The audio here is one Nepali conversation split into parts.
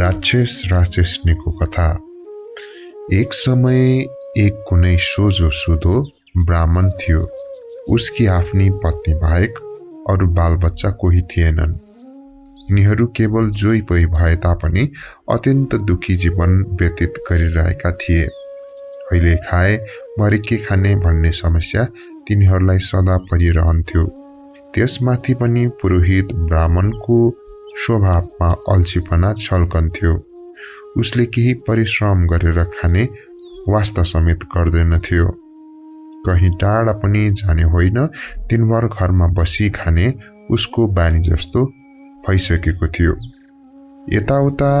राक्षसनीको कथा। एक समय एक कुनै सोझो सुधो ब्राह्मण थियो। उसकी आफ्नी पत्नी बाहेक अरू बालबच्चा कोही थिएनन्। यिनीहरू केवल जोई पोइ भए तापनि अत्यन्त दुखी जीवन व्यतीत गरिरहेका थिए। कहिले खाए भरे के खाने भन्ने समस्या तिनीहरूलाई सदा परिरहन्थ्यो। त्यसमाथि पनि पुरोहित ब्राह्मणको स्वभावमा अल्छीपना छल्कन्थ्यो। उसले केही परिश्रम गरेर खाने वास्ता समेत गर्दैनथ्यो। कहीँ टाढा पनि जाने होइन, दिनभर घरमा बसी खाने उसको बानी जस्तो भइसकेको थियो। यताउता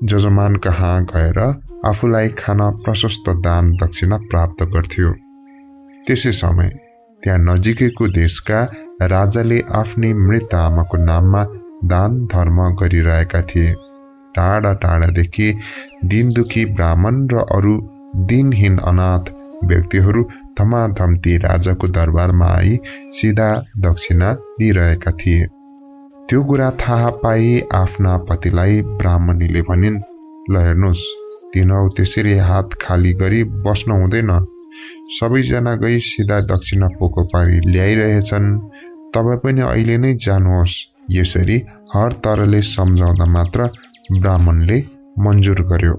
जजमान कहाँ गएर आफूलाई खान प्रशस्त दान दक्षिणा प्राप्त गर्थ्यो। त्यसै समय त्यहाँ नजिकैको देशका राजाले आफ्नै मृत आमाको नाममा दान धर्म गरिरहेका थिए। टाढा टाढादेखि दीनदुखी ब्राह्मण र अरू दिनहीन अनाथ व्यक्तिहरू धमाधम ती राजाको दरबारमा आई सिधा दक्षिणा दिइरहेका थिए। त्यो कुरा थाहा पाई आफ्ना पतिलाई ब्राह्मणीले भनिन्, ल हेर्नुहोस्, तिनीहरू त्यसरी हात खाली गरी बस्नु हुँदैन। सबैजना गई सिधा दक्षिणा पोको पारी ल्याइरहेछन्। तपाईँ पनि अहिले नै जानुहोस्। यसरी हर तरले सम्झाउँदा मात्र ब्राह्मणले मन्जुर गर्यो।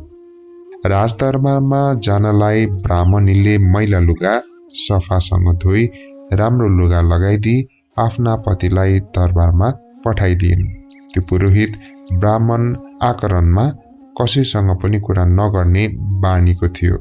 राजदरबारमा जानलाई ब्राह्मणीले मैला लुगा सफासँग धोई राम्रो लुगा लगाइदिई आफ्ना पतिलाई दरबारमा पठाइदिइन्। त्यो पुरोहित ब्राह्मण आकरणमा कसैसँग पनि कुरा नगर्ने बानीको थियो।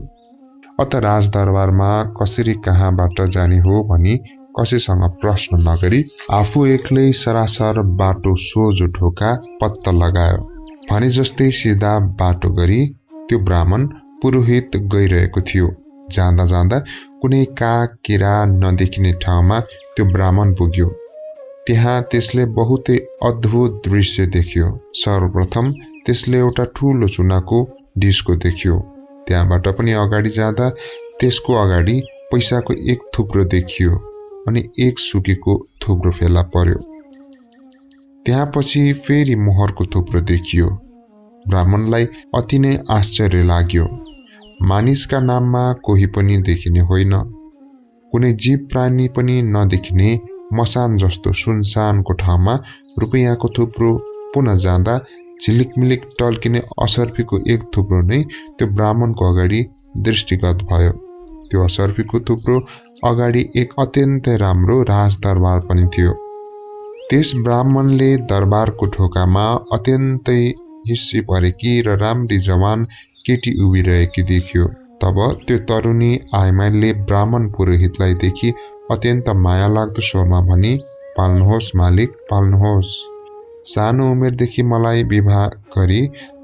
अत राजदरबारमा कसरी कहाँबाट जाने हो भनी कसैसँग प्रश्न नगरी आफू एक्लै सरासर बाटो सोझो ढोका पत्ता लगायो। भने जस्तै सिधा बाटो गरी त्यो ब्राह्मण पुरोहित गइरहेको थियो। जाँदा जाँदा कुनै काग किरा नदेखिने ठाउँमा त्यो ब्राह्मण पुग्यो। त्यहाँ त्यसले बहुतै अद्भुत दृश्य देख्यो। सर्वप्रथम त्यसले एउटा ठूलो चुनाको डिस्को देख्यो। त्यहाँबाट पनि अगाडि जाँदा त्यसको अगाडि पैसाको एक थुप्रो देखियो अनि एक सुकेको थुप्रो फेला पर्यो। त्यसपछि फेरि मोहरको थुप्रो देखियो। ब्राह्मणलाई अति नै आश्चर्य लाग्यो। मानिसका नाममा कोही पनि देखिने होइन। कुनै जीव प्राणी पनि नदेखिने मसान जस्तो सुनसानको ठाउँमा रुपैयाँको थुप्रो पुनः जाँदा झिलिकमिलिक टल्किने असर्फीको एक थुप्रो नै त्यो ब्राह्मणको अगाडि दृष्टिगत भयो। त्यो असर्फीको थुप्रो अगाडि एक अत्यन्तै राम्रो राजदरबार पनि थियो। त्यस ब्राह्मणले दरबारको ढोकामा अत्यन्तै हिस्सी परेकी र राम्री जवान केटी उभिरहेकी देखियो। तब त्यो तरुणी आइमाईले ब्राह्मण पुरोहितलाई देखि अत्यन्त माया लाग्दो स्वरमा भनी, पाल्नुहोस् मालिक, पाल्नुहोस्। सानो उमेरदेखि मलाई विवाह गरी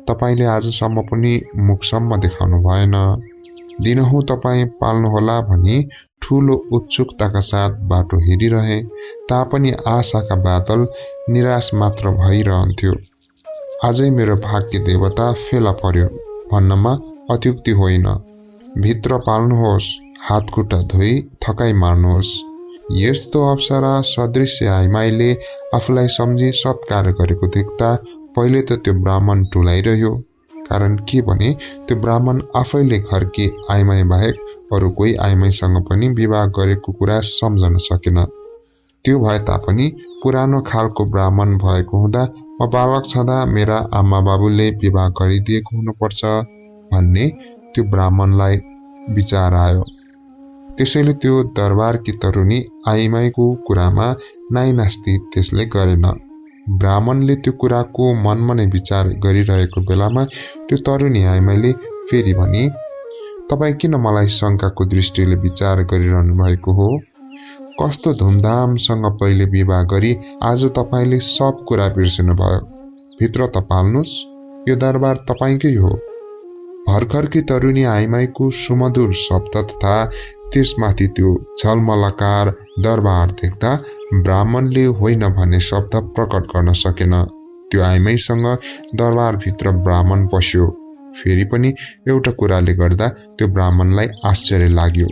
तपाईले आजसम्म पनि मुखसम्म देखाउनु भएन। दिनहुँ तपाईँ पाल्नुहोला भनी ठूलो उत्सुकताका साथ बाटो हेरिरहे तापनि आशाका बादल निराश मात्र भइरहन्थ्यो। आजै मेरो भाग्य देवता फेला पर्यो भन्नमा अत्युक्ति होइन। भित्र पाल्नुहोस्, हातखुट्टा धोई थकाइ मार्नुहोस्। यस्तो अप्सरा सदृश्य आइमाईले आफूलाई सम्झी सत्कार गरेको देख्दा पहिले त त्यो ब्राह्मण टुलाइरह्यो। कारण के भने त्यो ब्राह्मण आफैले घरकी आइमाई बाहेक अरू कोही आइमाईसँग पनि विवाह गरेको कुरा सम्झन सकेन। त्यो भए तापनि पुरानो खालको ब्राह्मण भएको हुँदा म बालक छँदा मेरा आमा बाबुले विवाह गरिदिएको हुनुपर्छ भन्ने त्यो ब्राह्मणलाई विचार आयो। त्यसैले त्यो दरबारकी तरुणी आइमाईको कुरामा नाइनास्ती त्यसले गरेन। ब्राह्मणले त्यो कुराको मनमा नै विचार गरिरहेको बेलामा त्यो तरुणी आइमाईले फेरि भनी, तपाईँ किन मलाई शङ्काको दृष्टिले विचार गरिरहनु भएको हो? कस्तो धुमधामसँग पहिले विवाह गरी आज तपाईले सब कुरा बिर्सिनु भयो। भित्र त पाल्नुहोस्, यो दरबार तपाईकै हो। भर्खरकी तरुणी आइमाईको सुमधुर शब्द तथा त्यसमाथि त्यो झलमलकार दरबार देख्दा ब्राह्मणले होइन भन्ने शब्द प्रकट गर्न सकेन। त्यो आइमाईसँग दरबारभित्र ब्राह्मण पस्यो। फेरि पनि एउटा कुराले गर्दा त्यो ब्राह्मणलाई आश्चर्य लाग्यो।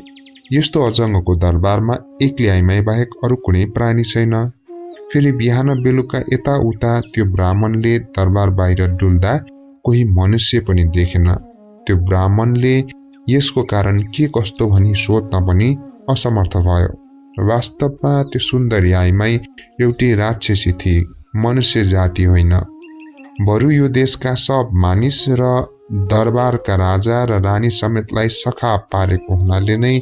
यस्तो अजङ्गको दरबारमा एक्लै आइमाई बाहेक अरू कुनै प्राणी छैन। फेरि बिहान बेलुका यताउता त्यो ब्राह्मणले दरबार बाहिर डुल्दा कोही मनुष्य पनि देखेन। त्यो ब्राह्मणले यसको कारण के कस्तो भनी सोध्न पनि असमर्थ भयो। वास्तवमा त्यो सुन्दरी आइमाई एउटी राक्षसी थिए, मनुष्य जाति होइन। बरु यो देशका सब मानिस र दरबारका राजा र रानी समेतलाई सखा पारेको हुनाले नै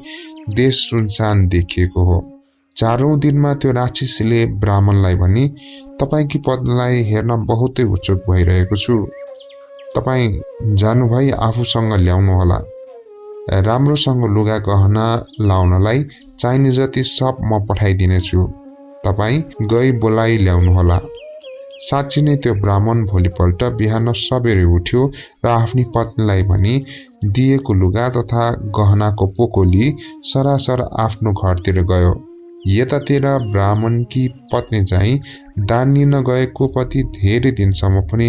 देश सुनसान देखिएको हो। 4औं दिनमा त्यो राक्षसीले ब्राह्मणलाई भनी, तपाईकी पत्नीलाई हेर्न बहुतै उत्सुक भइरहेको छु। तपाई जानुभई आफूसँग ल्याउनुहोला। राम्रोसँग लुगा गहना लाउनलाई चाहिने जति सब म पठाइदिनेछु। तपाई गई बोलाई ल्याउनुहोला। साँच्ची नै त्यो ब्राह्मण भोलिपल्ट बिहान सबेरै उठ्यो र आफ्नी पत्नीलाई भनी दिएको लुगा तथा गहनाको पोको लिई सरासर आफ्नो घरतिर गयो। यतातिर ब्राह्मणकी पत्नी चाहिँ दान लिन गएको पति धेरै दिनसम्म पनि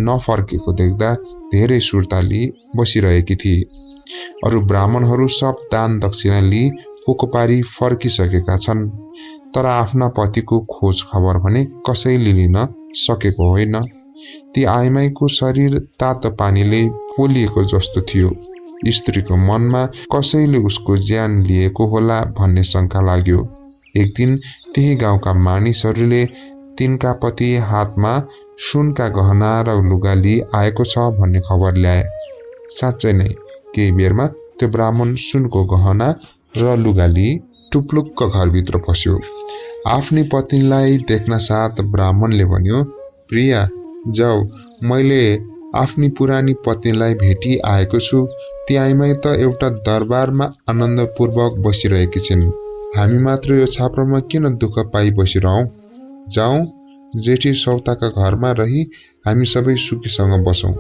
नफर्केको देख्दा धेरै सुर्ता लिई बसिरहेकी थिए। अरू ब्राह्मणहरू सब दान दक्षिणा लिई पोको पारी फर्किसकेका छन्, तर आफ्ना पतिको खोज खबर भने कसैले लिन सकेको होइन। ती आइमाईको शरीर तातो पानीले पोलिएको जस्तो थियो। स्त्रीको मनमा कसैले उसको ज्यान लिएको होला भन्ने शंका लाग्यो। एक दिन त्यही गाउँका मानिसहरूले तिनका पति हातमा सुनका गहना र लुगा लिई आएको छ भन्ने खबर ल्याए। साँच्चै नै केही बेरमा त्यो ब्राह्मण सुनको गहना र लुगा लिई टुप्लुक्क घरभित्र पस्यो। आफ्नी पत्नीलाई देख्न साथ ब्राह्मणले भन्यो, प्रिया जाऊ, मैले आफ्नी पुरानी पत्नीलाई भेटी आएको छु। ती आइमाई त एउटा दरबारमा आनन्दपूर्वक बसिरहेकी छिन्। हामी मात्र यो छाप्रोमा किन दुःख पाइ बसिरहौं? जाउँ, जेठी सौताका घरमा रही हामी सबै सुखीसँग बसौं।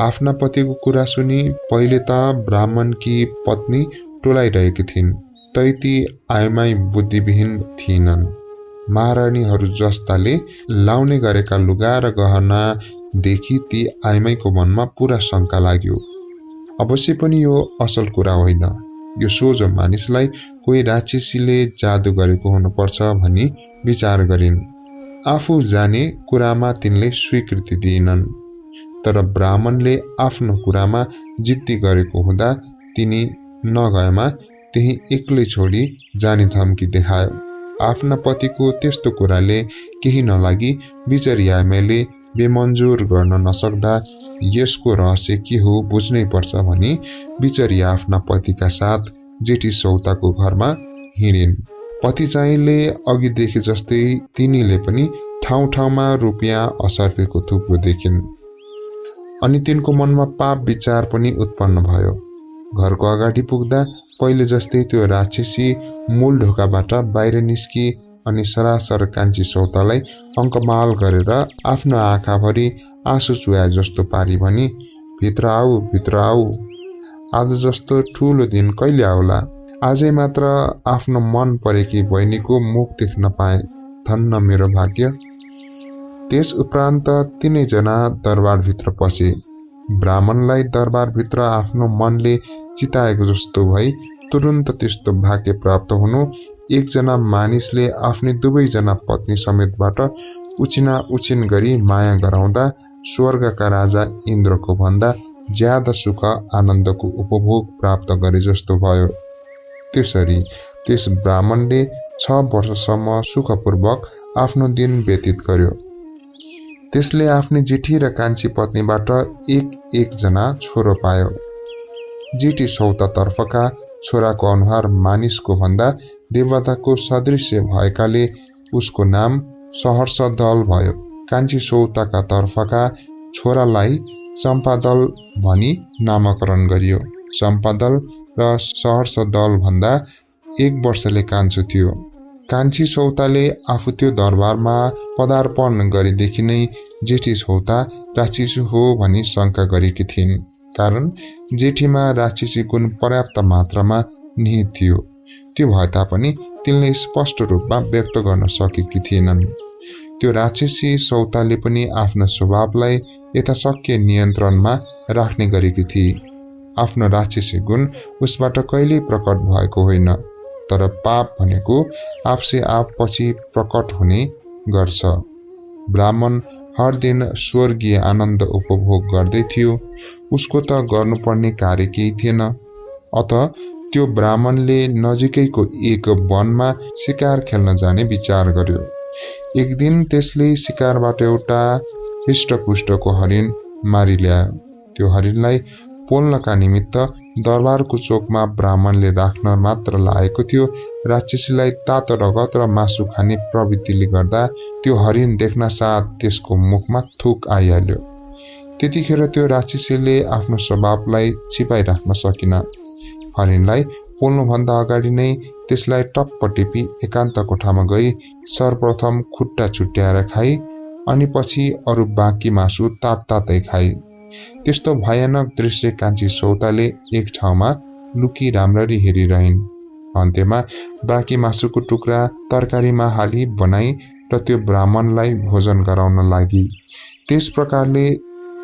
आफ्ना पतिको कुरा सुनि पहिले त ब्राह्मणकी पत्नी टोलाइरहेकी थिइन्, तै ती आइमाई बुद्धिविहीन थिएनन्। महारानीहरू जस्ताले लाउने गरेका लुगा र गहना देखि ती आइमाईको मनमा पूरा शंका लाग्यो। अवश्य पनि यो असल कुरा होइन। यो सोझो मानिसलाई कोही राक्षसीले जादु गरेको हुनुपर्छ भनी विचार गरिन्। आफू जाने कुरामा तिनले स्वीकृति दिएनन्, तर ब्राह्मणले आफ्नो कुरामा जिद्दी गरेको हुँदा तिनी नगएमा त्यही एक्लै छोडी जाने धम्की देखायो। आफ्ना पतिको त्यस्तो कुराले केही नलागी बिचरी आइमाईले बेमन्जुर गर्न नसक्दा यसको रहस्य के हो बुझ्नै पर्छ भनी बिचरी आफ्ना पतिका साथ जेठी सौताको घरमा हिँडिन्। पति चाहिँले अघि देखे जस्तै तिनीले पनि ठाउँ ठाउँमा रुपियाँ असर्फेको थुप्रो देखिन्। अनि तिनको मनमा पाप विचार पनि उत्पन्न भयो। घरको अगाडि पुग्दा पहिले जस्तै त्यो राक्षसी मूल ढोकाबाट बाहिर निस्की अनि सरासर कान्छी सौतालाई अङ्कमाल गरेर आफ्नो आँखाभरि आँसु चुहाए जस्तो पारी भनी, भित्र आऊ, भित्र आऊ। आज जस्तो ठूलो दिन कहिले आउला? आजै मात्र आफ्नो मन परेकी बहिनीको मुख देख्न पाए, धन्न मेरो भाग्य। त्यस उपरान्त तीनैजना दरबारभित्र पसे। ब्राह्मणलाई दरबारभित्र आफ्नो मनले चिताएको जस्तो भई तुरुन्त त्यस्तो भाग्य प्राप्त हुनु एकजना मानिसले आफ्नी दुवैजना पत्नी समेतबाट उछिना उछिन गरी माया गराउँदा स्वर्गका राजा इन्द्रको भन्दा ज्यादा सुख आनन्दको उपभोग प्राप्त गरे जस्तो भयो। त्यसरी त्यस ब्राह्मणले 6 वर्षसम्म सुखपूर्वक आफ्नो दिन व्यतीत गर्यो। त्यसले आफ्नी जेठी र कान्छी पत्नीबाट एक जना छोरो पायो। जेठी सौतातर्फका छोराको अनुहार मानिसको भन्दा देवताको सदृश्य भएकाले उसको नाम सहर्षदल भयो। कान्छी सौताका तर्फका छोरालाई चम्पादल भनी नामकरण गरियो। चम्पादल र सहर्षदल भन्दा 1 वर्षले कान्छो थियो। कान्छी सौताले आफू त्यो दरबारमा पदार्पण गरेदेखि नै जेठी सौता राक्षसी हो भनी शंका गरेकी थिइन्, कारण जेठीमा राक्षसी गुण पर्याप्त मात्रामा निहित थियो। त्यो भए तापनि तिनले स्पष्ट रूपमा व्यक्त गर्न सकेकी थिएनन्। त्यो राक्षसी सौताले पनि आफ्नो स्वभावलाई यथाशक्य नियन्त्रणमा राख्ने गरेकी थिए। आफ्नो राक्षसी गुण उसबाट कहिल्यै प्रकट भएको होइन, तर पाप भनेको आफसे आप पछि प्रकट हुने गर्छ। ब्राह्मण हर दिन स्वर्गीय आनन्द उपभोग गर्दै थियो। उसको त गर्नुपर्ने कार्य केही थिएन। अत त्यो ब्राह्मणले नजिकैको एक वनमा शिकार खेल्न जाने विचार गर्यो। एक दिन त्यसले शिकारबाट एउटा हृष्टपुष्टको हरिण मारि ल्यायो। त्यो हरिणलाई पोल्नका निमित्त दरबारको चोकमा ब्राह्मणले राख्न मात्र लागेको थियो। राक्षसीलाई तातो रगत र मासु खाने प्रवृत्तिले गर्दा त्यो हरिण देख्न साथ त्यसको मुखमा थुक आइहाल्यो। त्यतिखेर त्यो राक्षसीले आफ्नो स्वभावलाई छिपाइराख्न सकिन। हरिणलाई पोल्नुभन्दा अगाडि नै त्यसलाई टप्प टिपी एकान्त कोठामा गई सर्वप्रथम खुट्टा छुट्याएर खाई अनि पछि अरू बाँकी मासु तातै खाई। त्यस्तो भयानक दृश्य कान्छी सौताले एक ठाउँमा लुकी राम्ररी हेरिरहिन्। अन्त्यमा बाँकी मासुको टुक्रा तरकारीमा हाली बनाई र त्यो ब्राह्मणलाई भोजन गराउन लागि। त्यस प्रकारले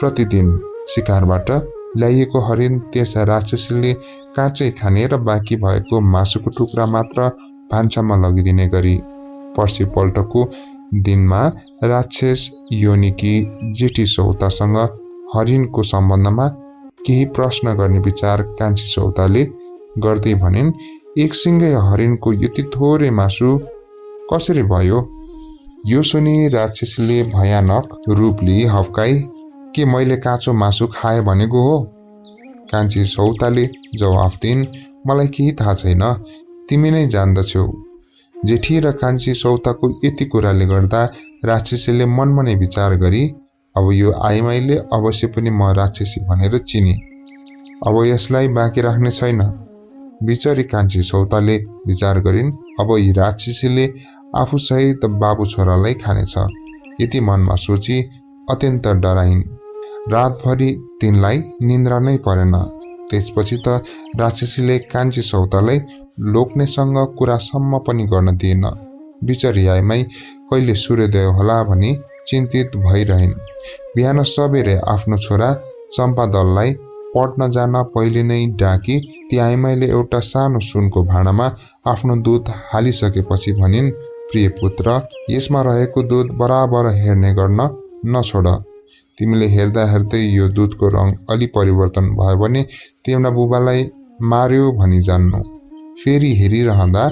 प्रतिदिन शिकारबाट ल्याइएको हरिण त्यस राक्षसीले काँचै खाने र बाँकी भएको मासुको टुक्रा मात्र भान्सामा लगिदिने गरी। पर्सिपल्टको दिनमा राक्षस योनिकी जेठी सौतासँग हरिणको सम्बन्धमा केही प्रश्न गर्ने विचार कान्छी सौताले गर्दै भनिन्, एक सिंगै हरिणको यति थोरै मासु कसरी भयो? यो सुनि राक्षसीले भयानक रूपले हप्काई, के मैले काँचो मासु खाए भनेको हो? कान्छी सौताले जवाफ दिइन्, मलाई केही थाहा छैन, तिमी नै जान्दछौ। जेठी र कान्छी सौताको यति कुराले गर्दा राक्षसीले मनमा नै विचार गरी, अब यो आइमाईले अवश्य पनि म राक्षसी भनेर चिने, अब यसलाई बाँकी राख्ने छैन। बिचरी कान्छी सौताले विचार गरिन्, अब यी राक्षसीले आफूसहित बाबु छोरालाई खानेछ। यति मनमा सोची अत्यन्त डराइन्। रातभरि तिनलाई निन्द्रा नै परेन। त्यसपछि त राक्षसीले कान्छी सौतालाई लोक्नेसँग कुरासम्म पनि गर्न दिएन। बिचरी आइमाई कहिले सूर्योदय होला भनी चिन्तित भइरहन्। बिहान सबेरै आफ्नो छोरा चम्पादललाई पढ्न जान पहिले नै डाकी ती आइमाईले एउटा सानो सुनको भाँडामा आफ्नो दुध हालिसकेपछि भनिन्, प्रिय पुत्र, यसमा रहेको दुध बराबर हेर्ने गर्न नछोड। तिमीले हेर्दा हेर्दै यो दुधको रङ अलि परिवर्तन भयो भने तिम्रा बुबालाई मार्यो भनी जान्नु। फेरि हेरिरहँदा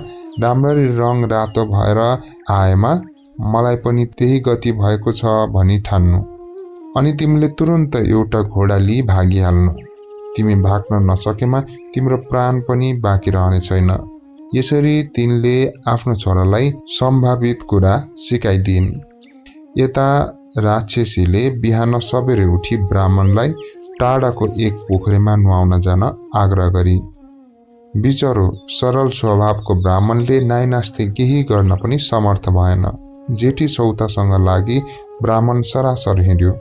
राम्ररी रङ रातो भएर आएमा मलाई पनि त्यही गति भएको छ भनी ठान्नु। अनि तिमीले तुरुन्त एउटा घोडा लिई भागिहाल्नु। तिमी भाग्न नसकेमा तिम्रो प्राण पनि बाँकी रहने छैन। यसरी तिनले आफ्नो छोरालाई सम्भावित कुरा सिकाइदिइन्। यता राक्षसीले बिहान सबेरै उठी ब्राह्मणलाई टाढाको एक पोखरीमा नुहाउन जान आग्रह गरी। बिचरो सरल स्वभावको ब्राह्मणले नाइनास्ते केही गर्न पनि समर्थ भएन। जेठी सौतासँग लागि ब्राह्मण सरासर हिँड्यो।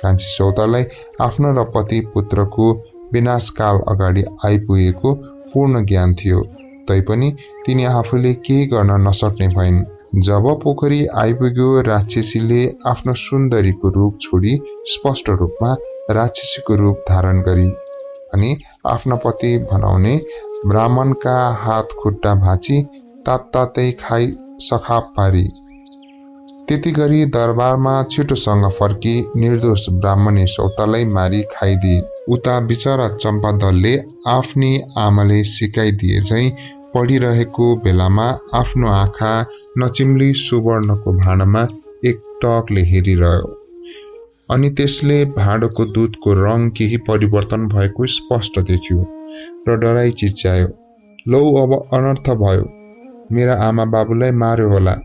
कान्छी सौतालाई आफ्नो र पति पुत्रको विनाशकाल अगाडि आइपुगेको पूर्ण ज्ञान थियो, तैपनि तिनी आफूले केही गर्न नसक्ने भइन्। जब पोखरी आइपुग्यो, राक्षसीले आफ्नो सुन्दरीको रूप छोडी स्पष्ट रूपमा राक्षसीको रूप धारण गरी अनि आफ्ना पति भनाउने ब्राह्मणका हात खुट्टा भाँची तातै खाई सखाप पारी। त्यति गरी दरबारमा छिटोसँग फर्की निर्दोष ब्राह्मणी सौतालाई मारी खाइदिए। उता बिचरा चम्पादलले आफ्नी आमाले सिकाइदिए झैं पढिरहेको बेलामा आफ्नो आँखा नचिम्ली सुवर्णको भाँडामा एक टकले हेरिरह्यो। अनि त्यसले भाँडोको दुधको रङ केही परिवर्तन भएको स्पष्ट देख्यो र डराई चिच्यायो, लौ अब अनर्थ भयो, मेरा आमा बाबुलाई मार्यो होला।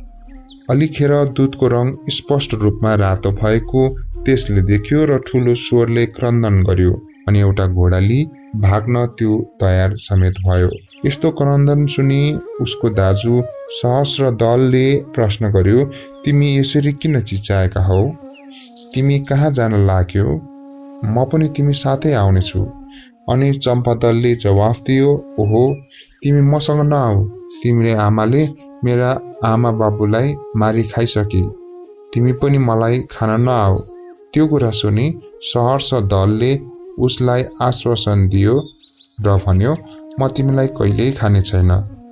अलिखेर दुधको रङ स्पष्ट रूपमा रातो भएको त्यसले देख्यो र ठूलो स्वरले क्रन्दन गर्यो अनि एउटा घोडा लिई भाग्न त्यो तयार समेत भयो। यस्तो क्रन्दन सुनि उसको दाजु सहस्र दलले प्रश्न गर्यो, तिमी यसरी किन चिच्याएका हौ? तिमी कहाँ जान लाग्यो? म पनि तिमी साथै आउनेछु। अनि चम्पादलले जवाफ दियो, ओहो, तिमी मसँग नआऊ। तिमीले आमाले मेरा आमा बाबुलाई मारी खाइसके, तिमी पनि मलाई खान नआऊ। त्यो कुरा सुनि सहर्ष दलले उसलाई आश्वासन दियो र भन्यो, म तिमीलाई कहिल्यै खाने छैन।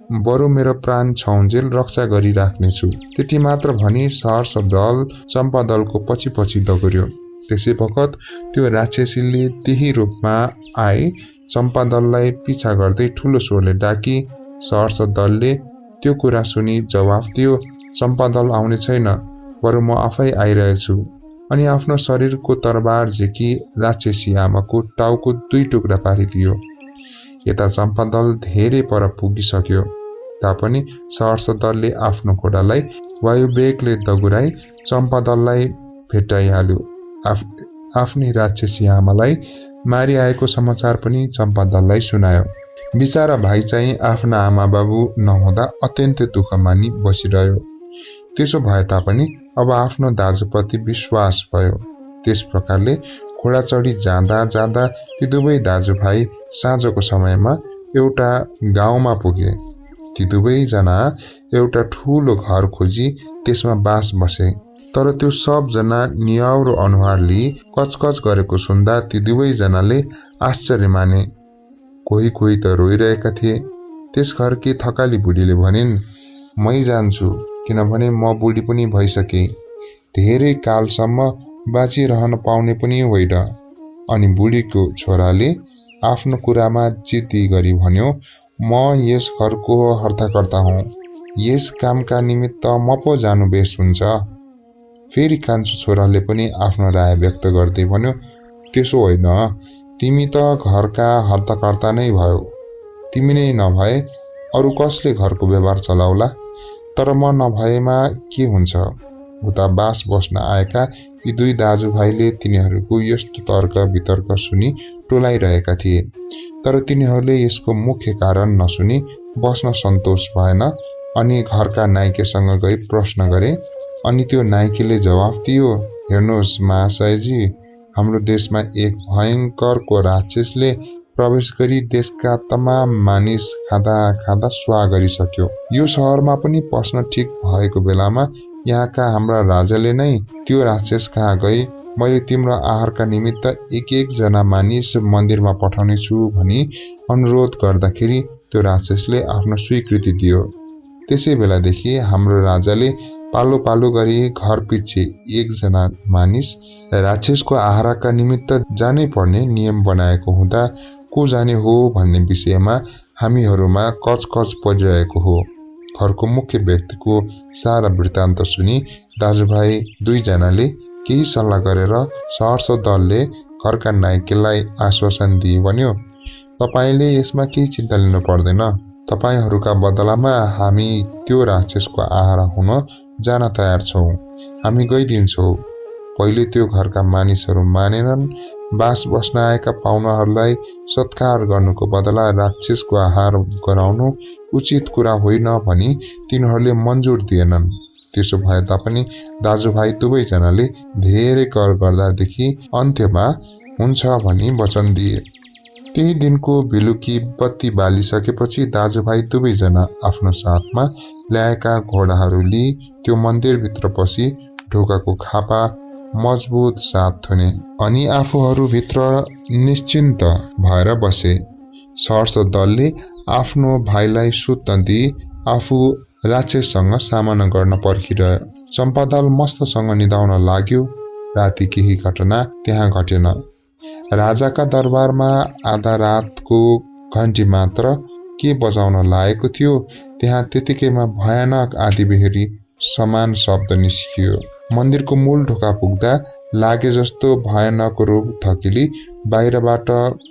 बरु मेरो प्राण छौन्जेल रक्षा गरिराख्नेछु। त्यति मात्र भनी सहर्ष दल चम्पादलको पछि पछि दगुर्यो। त्यसै बखत त्यो राक्षसीले त्यही रूपमा आए चम्पादललाई पिछा गर्दै ठूलो स्वरले डाकी। सहर्ष दलले त्यो कुरा सुनि जवाफ दियो, चम्पादल आउने छैन, बरु म आफै आइरहेछु। अनि आफ्नो शरीरको तरबार झेकी राक्षसी आमाको टाउको 2 टुक्रा पारिदियो। यता चम्पादल धेरै पर पुगिसक्यो तापनि सहर्ष दलले आफ्नो घोडालाई वायुवेगले दगुराई चम्पादललाई भेटाइहाल्यो। आफ्नै राक्षसी आमालाई मारिआएको समाचार पनि चम्पादललाई सुनायो। बिचारा भाइ चाहिँ आफ्ना आमा बाबु नहुँदा अत्यन्तै दुःख मानी बसिरह्यो। त्यसो भए तापनि अब आफ्नो दाजुप्रति विश्वास भयो। त्यस प्रकारले घोडा चढी जाँदा जाँदा ती दुवै दाजुभाइ साँझको समयमा एउटा गाउँमा पुगे। ती दुवैजना एउटा ठूलो घर खोजी त्यसमा बास बसे। तर त्यो सबजना नियाउरो अनुहार लिई कचकच गरेको सुन्दा ती दुवैजनाले आश्चर्य माने। कोही कोही त रोइरहेका थिए। त्यस घरकी थकाली बुढीले भनिन्, मै जान्छु, किनभने म बुढी पनि भइसके, धेरै कालसम्म बाँचिरहन पाउने पनि होइन। अनि बुढीको छोराले आफ्नो कुरामा जिद्दी गरी भन्यो, म यस घरको हर्ताकर्ता हुँ, यस कामका निमित्त म पो जानु बेस हुन्छ। फेरि कान्छो छोराले पनि आफ्नो राय व्यक्त गर्दै भन्यो, त्यसो होइन, तिमी त घरका हर्ताकर्ता नै भयो, तिमी नै नभए अरू कसले घरको व्यवहार चलाउला। तर म नभएमा के हुन्छ। उता बास बस्न आएका यी 2 दाजुभाइले तिनीहरूको यस्तो तर्क वितर्क सुनि टोलाइरहेका थिए। तर तिनीहरूले यसको मुख्य कारण नसुनी बस्न सन्तोष भएन अनि घरका नाइकेसँग गई प्रश्न गरे। अनि त्यो नाइकेले जवाफ दियो, हेर्नुहोस् महाशयजी, हाम्रो देशमा एक भयंकरको राक्षसले प्रवेश गरी देशका तमाम मानिस खाँदा खाँदा स्वाहा गरिसक्यो। यो शहरमा पनि पस्न ठिक भएको बेलामा यहाँका हाम्रा राजाले नै त्यो राक्षस कहाँ गई, मैले तिम्रो आहारका निमित्त एक जना मानिस मन्दिरमा पठाउने छु भनी अनुरोध गर्दाखेरि त्यो राक्षसले आफ्नो स्वीकृति दियो। त्यसै बेलादेखि हाम्रो राजाले पालो पालो गरी घर पछि 1 जना मानिस राक्षसको आहारका निमित्त जानै पर्ने नियम बनाएको हुँदा को जाने हो भन्ने विषयमा हामीहरूमा कचकच परिरहेको हो। घरको मुख्य व्यक्तिको सारा वृत्तान्त सुनि दाजुभाइ 2 जनाले केही सल्लाह गरेर सहर्ष दलले घरका नाइकेलाई आश्वासन दिई भन्यो, तपाईले यसमा केही चिन्ता लिनु पर्दैन, तपाईहरूका बदलामा हामी त्यो राक्षसको आहारा हुन जान तयार छौं, हामी गइदिन्छौं। पहिले त्यो घरका मानिसहरू मानेनन्। बास बस्न आएका पाहुनाहरूलाई सत्कार गर्नुको बदला राक्षसको आहार गराउनु उचित कुरा होइन भनी तिनीहरूले मन्जुर दिएनन्। त्यसो भए तापनि दाजुभाइ दुवैजनाले धेरै कर गर्दादेखि अन्त्यमा हुन्छ भनी वचन दिए। त्यही दिनको बेलुकी बत्ती बालिसकेपछि दाजुभाइ दुवैजना आफ्नो साथमा ल्याएका घोडाहरू लिई त्यो मन्दिरभित्र पसी ढोकाको खापा मजबुत साथ थुने अनि आफूहरू भित्र निश्चिन्त भएर बसे। सहर्ष दलले आफ्नो भाइलाई सुत्न दिई आफू राक्षससँग सामना गर्न पर्खिरह्यो। चम्पादल मस्तसँग निदाउन लाग्यो। राति केही घटना त्यहाँ घटेन। राजाका दरबारमा आधा रातको घण्टी मात्र के बजाउन लागेको थियो, त्यहाँ त्यतिकैमा भयानक आँधीबेहरी समान शब्द निस्कियो। मन्दिरको मूल ढोका पुग्दा लागे जस्तो भयानक रूप थकिली बाहिरबाट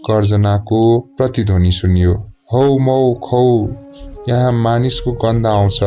गर्जनाको प्रतिध्वनि सुनियो। हौ मौ खौ, यहाँ मानिसको गन्ध आउँछ।